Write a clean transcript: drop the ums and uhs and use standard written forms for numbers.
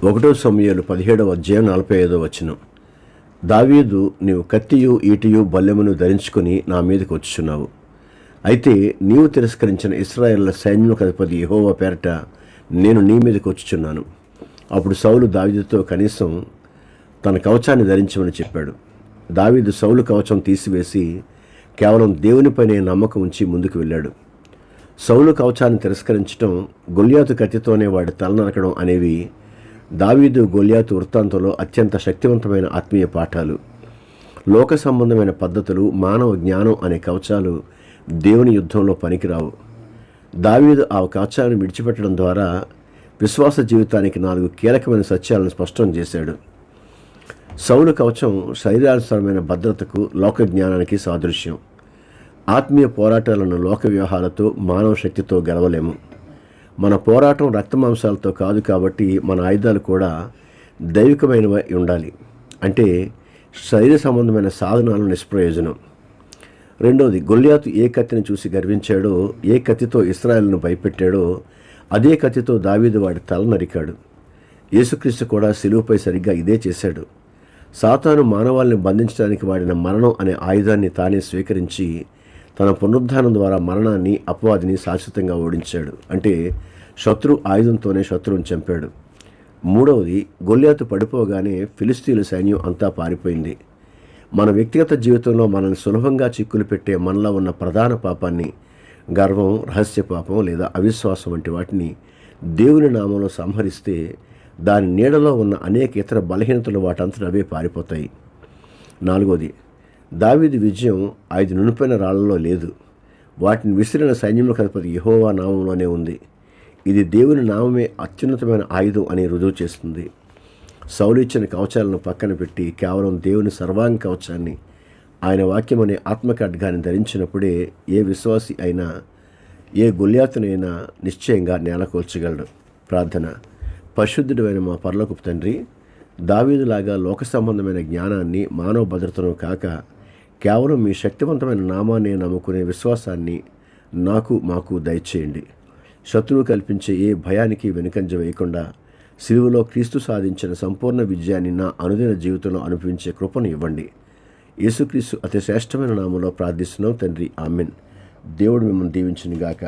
ఒకటో సమూయేలు 17:45 దావీదు, నీవు కత్తియు ఈటియు బల్లెమును ధరించుకుని నా మీదకి వచ్చుచున్నావు. అయితే నీవు తిరస్కరించిన ఇశ్రాయేళ్ల సైన్యములకు అధిపతి యెహోవా పేరట నేను నీ మీదకి వచ్చుచున్నాను. అప్పుడు సౌలు దావీదుతో కనీసం తన కవచాన్ని ధరించమని చెప్పాడు. దావీదు సౌలు కవచం తీసివేసి కేవలం దేవునిపైనే నమ్మకం ఉంచి ముందుకు వెళ్ళాడు. సౌలు కవచాన్ని తిరస్కరించడం, గొల్యాతు కత్తితోనే వాడి తల నరకడం అనేవి దావీదు గొల్యాతు వృత్తాంతంలో అత్యంత శక్తివంతమైన ఆత్మీయ పాఠాలు. లోక సంబంధమైన పద్ధతులు, మానవ జ్ఞానం అనే కవచాలు దేవుని యుద్ధంలో పనికిరావు. దావీదు ఆ కవచాన్ని విడిచిపెట్టడం ద్వారా విశ్వాస జీవితానికి 4 కీలకమైన సత్యాలను స్పష్టం చేశాడు. సౌలు కవచం శరీరానుసారమైన భద్రతకు, లోక జ్ఞానానికి సాదృశ్యం. ఆత్మీయ పోరాటాలను లోక వ్యవహారాలతో, మానవ శక్తితో గెలవలేము. మన పోరాటం రక్తమాంసాలతో కాదు కాబట్టి మన ఆయుధాలు కూడా దైవికమైనవి ఉండాలి. అంటే శరీర సంబంధమైన సాధనాలు నిష్ప్రయోజనం. రెండవది, గొల్యాతు ఏ కత్తిని చూసి గర్వించాడో, ఏ కత్తితో ఇశ్రాయేలును భయపెట్టాడో అదే కత్తితో దావీదు వాడి తల నరికాడు. యేసుక్రీస్తు కూడా శిలువపై సరిగ్గా ఇదే చేశాడు. సాతాను మానవాళిని బంధించడానికి వాడిన మరణం అనే ఆయుధాన్ని తానే స్వీకరించి తన పునరుద్ధానం ద్వారా మరణాన్ని, అపవాదిని శాశ్వతంగా ఓడించాడు. అంటే శత్రు ఆయుధంతోనే శత్రువుని చంపాడు. మూడవది, గొల్యాతు పడిపోగానే ఫిలిస్తీయుల సైన్యం అంతా పారిపోయింది. మన వ్యక్తిగత జీవితంలో మనల్ని సులభంగా చిక్కులు పెట్టే మనలో ఉన్న ప్రధాన పాపాన్ని, గర్వం, రహస్య పాపం లేదా అవిశ్వాసం వంటి వాటిని దేవుని నామంలో సంహరిస్తే దాని నీడలో ఉన్న అనేక ఇతర బలహీనతలు వాటంతట అవే పారిపోతాయి. నాలుగవది, దావీదు విజయం 5 నునుపైన రాళ్లలో లేదు. వాటిని విసిరిన సైన్యములకు అధిపతి యెహోవా నామంలోనే ఉంది. ఇది దేవుని నామమే అత్యున్నతమైన ఆయుధం అని రుజువు చేస్తుంది. సౌలు ఇచ్చిన కవచాలను పక్కన పెట్టి కేవలం దేవుని సర్వాంగ కవచాన్ని, ఆయన వాక్యం అనే ఆత్మఖడ్గాన్ని ధరించినప్పుడే ఏ విశ్వాసి అయినా, ఏ గొల్యాతునైనా నిశ్చయంగా నేలకూల్చగలడు. ప్రార్థన. పరిశుద్ధుడైన మా పరలోకపు తండ్రి, దావీదులాగా లోక సంబంధమైన జ్ఞానాన్ని, మానవ భద్రతను కాక కేవలం మీ శక్తివంతమైన నామాన్ని నమ్ముకునే విశ్వాసాన్ని మాకు దయచేయండి. శత్రువు కల్పించే ఏ భయానికి వెనుకంజ వేయకుండా సిలువలో క్రీస్తు సాధించిన సంపూర్ణ విజయాన్ని నా అనుదిన జీవితంలో అనుభవించే కృపను ఇవ్వండి. యేసుక్రీస్తు అతి శ్రేష్టమైన నామంలో ప్రార్థిస్తున్నాం తండ్రి. ఆమెన్. దేవుడు మిమ్మల్ని దీవించును గాక.